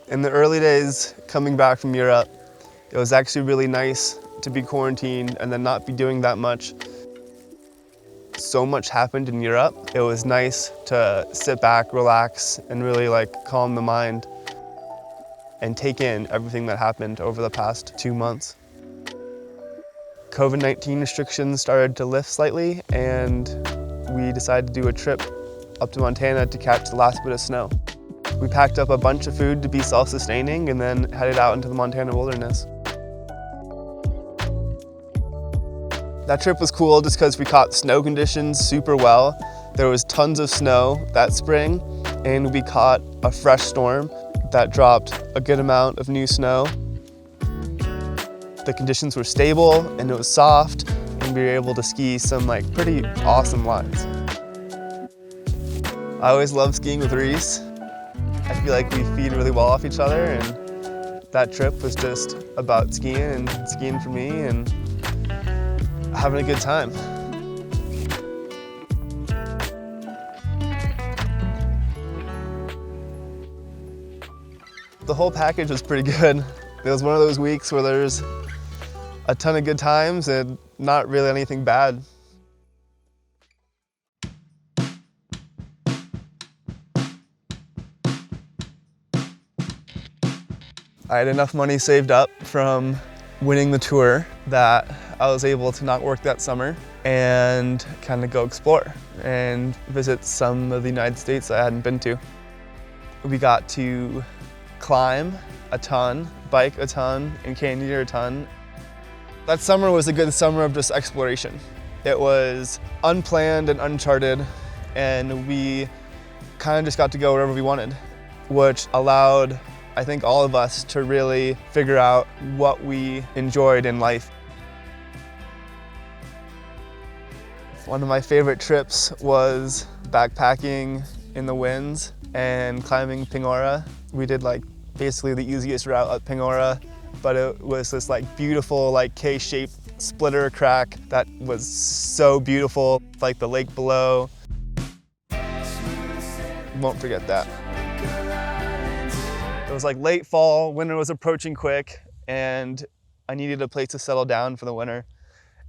In the early days coming back from Europe, it was actually really nice to be quarantined and then not be doing that much. So much happened in Europe. It was nice to sit back, relax, and really calm the mind and take in everything that happened over the past 2 months. COVID-19 restrictions started to lift slightly, and we decided to do a trip up to Montana to catch the last bit of snow. We packed up a bunch of food to be self-sustaining and then headed out into the Montana wilderness. That trip was cool just because we caught snow conditions super well. There was tons of snow that spring, and we caught a fresh storm that dropped a good amount of new snow. The conditions were stable and it was soft, and we were able to ski some pretty awesome lines. I always love skiing with Reese. I feel like we feed really well off each other, and that trip was just about skiing and skiing for me and having a good time. The whole package was pretty good. It was one of those weeks where there's a ton of good times and not really anything bad. I had enough money saved up from winning the tour that I was able to not work that summer and kind of go explore and visit some of the United States I hadn't been to. We got to climb a ton, bike a ton, and canyoneer a ton. That summer was a good summer of just exploration. It was unplanned and uncharted, and we kind of just got to go wherever we wanted, which allowed, I think, all of us to really figure out what we enjoyed in life. One of my favorite trips was backpacking in the winds and climbing Pingora. We did basically the easiest route up Pingora, but it was this beautiful K-shaped splitter crack that was so beautiful, the lake below. Won't forget that. It was late fall, winter was approaching quick, and I needed a place to settle down for the winter.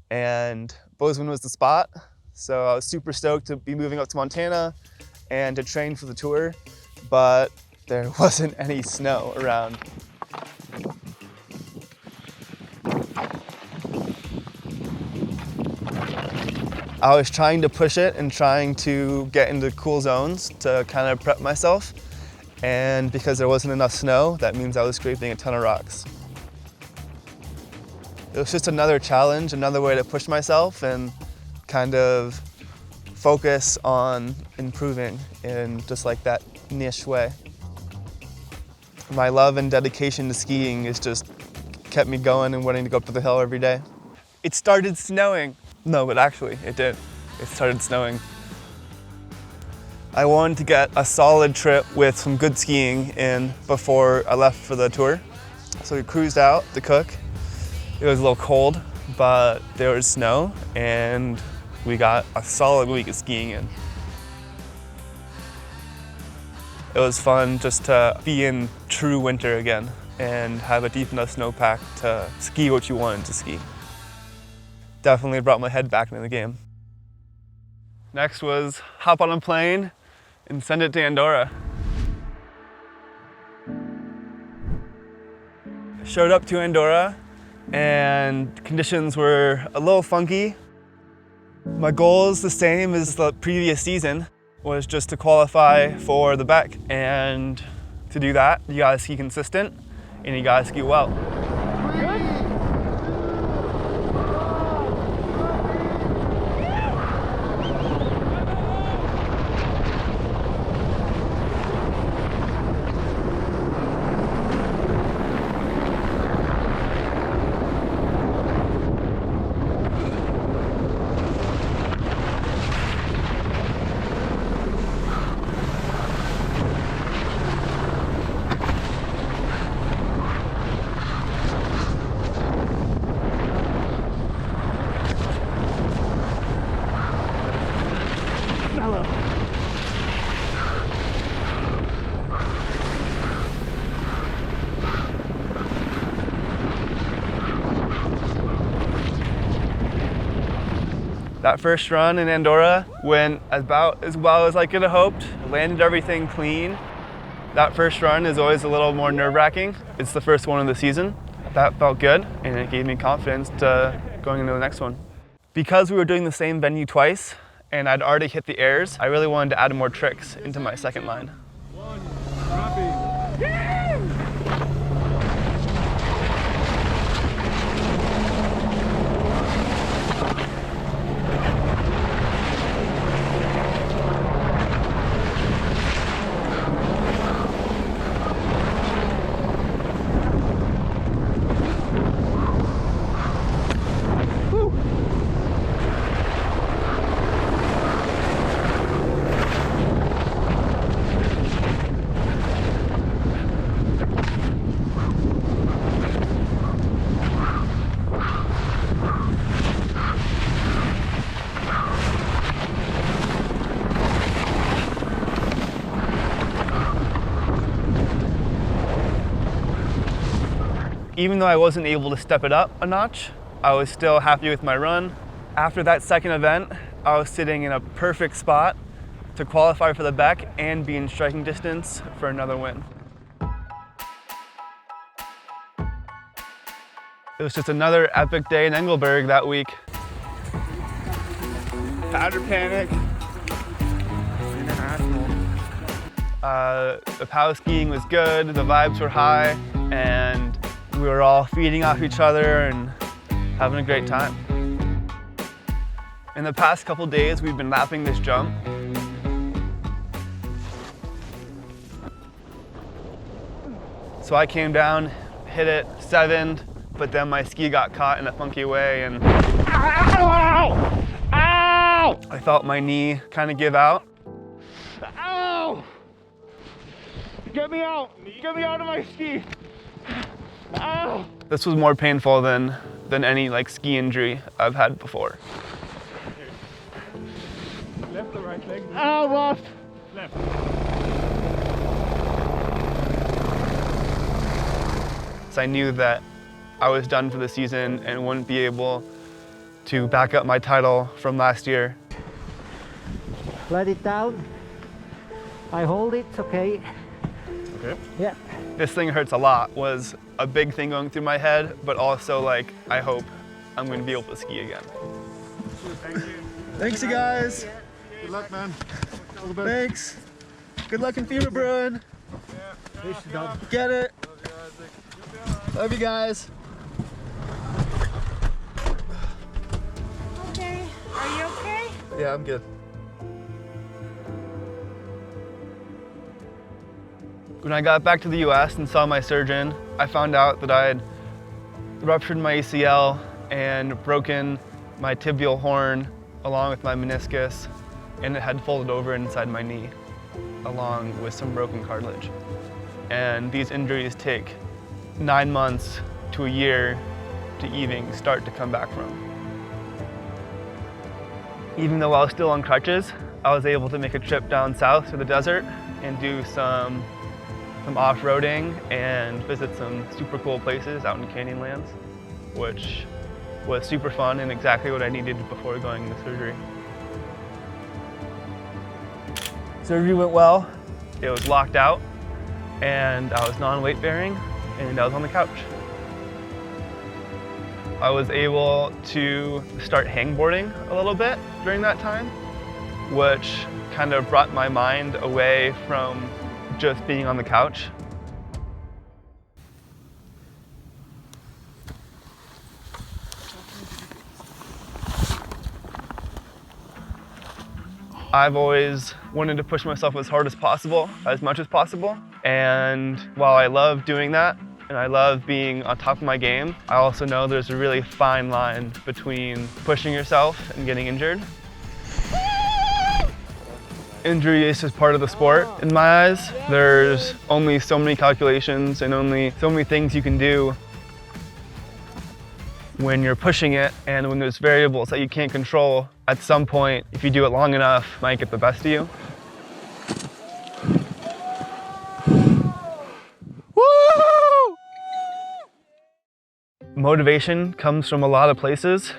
And Bozeman was the spot, so I was super stoked to be moving up to Montana and to train for the tour, but there wasn't any snow around. I was trying to push it and trying to get into cool zones to kind of prep myself. And because there wasn't enough snow, that means I was scraping a ton of rocks. It was just another challenge, another way to push myself and kind of focus on improving in just that niche way. My love and dedication to skiing has just kept me going and wanting to go up to the hill every day. It started snowing. No, but actually it did. It started snowing. I wanted to get a solid trip with some good skiing in before I left for the tour. So we cruised out to Cook. It was a little cold, but there was snow and we got a solid week of skiing in. It was fun just to be in true winter again and have a deep enough snowpack to ski what you wanted to ski. Definitely brought my head back into the game. Next was hop on a plane and send it to Andorra. Showed up to Andorra and conditions were a little funky. My goal is the same as the previous season, was just to qualify for the Beck. And to do that, you gotta ski consistent and you gotta ski well. That first run in Andorra went about as well as I could have hoped. Landed everything clean. That first run is always a little more nerve-wracking. It's the first one of the season. That felt good, and it gave me confidence to going into the next one. Because we were doing the same venue twice, and I'd already hit the airs, I really wanted to add more tricks into my second line. Even though I wasn't able to step it up a notch, I was still happy with my run. After that second event, I was sitting in a perfect spot to qualify for the Beck and be in striking distance for another win. It was just another epic day in Engelberg that week. Powder panic. The POW skiing was good, the vibes were high, and we were all feeding off each other and having a great time. In the past couple days, we've been lapping this jump. So I came down, hit it, 7'd, but then my ski got caught in a funky way and ow! Ow! I felt my knee kind of give out. Ow! Get me out! Get me out of my ski! Ow! This was more painful than any ski injury I've had before. Left or right leg? Ow, lost! Left. So I knew that I was done for the season and wouldn't be able to back up my title from last year. Let it down. I hold it, okay. Okay. Yeah. This thing hurts a lot was a big thing going through my head, but also I hope I'm going to be able to ski again. Thank you. Thanks you guys. Good luck, man. All the best. Thanks. Good luck in Freeride. Yeah. Get it. Love you guys. Okay, are you okay? Yeah, I'm good. When I got back to the US and saw my surgeon, I found out that I had ruptured my ACL and broken my tibial horn along with my meniscus, and it had folded over inside my knee along with some broken cartilage. And these injuries take 9 months to a year to even start to come back from. Even though I was still on crutches, I was able to make a trip down south to the desert and do some off-roading and visit some super cool places out in Canyonlands, which was super fun and exactly what I needed before going into surgery. Surgery went well. It was locked out and I was non-weight bearing and I was on the couch. I was able to start hangboarding a little bit during that time, which kind of brought my mind away from just being on the couch. I've always wanted to push myself as hard as possible, as much as possible. And while I love doing that, and I love being on top of my game, I also know there's a really fine line between pushing yourself and getting injured. Injury is just part of the sport in my eyes. There's only so many calculations and only so many things you can do when you're pushing it, and when there's variables that you can't control. At some point, if you do it long enough, it might get the best of you. Woo! Motivation comes from a lot of places.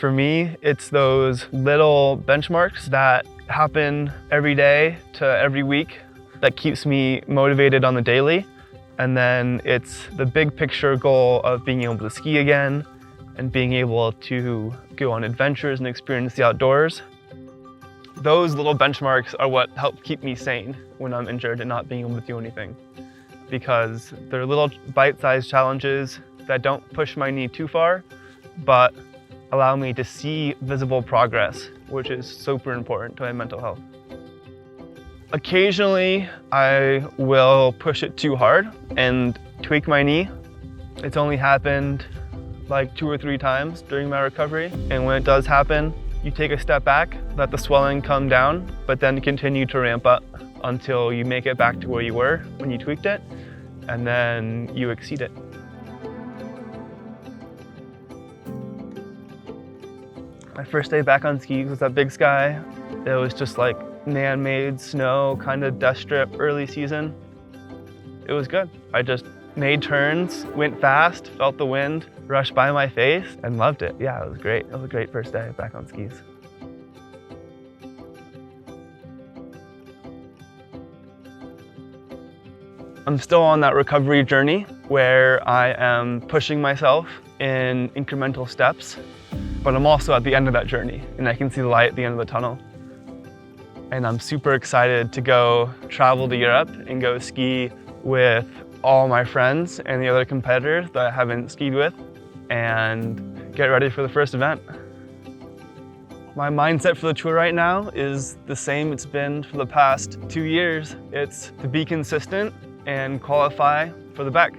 For me, it's those little benchmarks that happen every day to every week that keeps me motivated on the daily. And then it's the big picture goal of being able to ski again and being able to go on adventures and experience the outdoors. Those little benchmarks are what help keep me sane when I'm injured and not being able to do anything. Because they're little bite-sized challenges that don't push my knee too far, but allow me to see visible progress, which is super important to my mental health. Occasionally, I will push it too hard and tweak my knee. It's only happened like 2 or 3 times during my recovery. And when it does happen, you take a step back, let the swelling come down, but then continue to ramp up until you make it back to where you were when you tweaked it, and then you exceed it. My first day back on skis was at Big Sky. It was just like man-made snow, kind of dust strip, early season. It was good. I just made turns, went fast, felt the wind rush by my face, and loved it. Yeah, it was great. It was a great first day back on skis. I'm still on that recovery journey where I am pushing myself in incremental steps, but I'm also at the end of that journey and I can see the light at the end of the tunnel. And I'm super excited to go travel to Europe and go ski with all my friends and the other competitors that I haven't skied with and get ready for the first event. My mindset for the tour right now is the same it's been for the past 2 years. It's to be consistent and qualify for the back.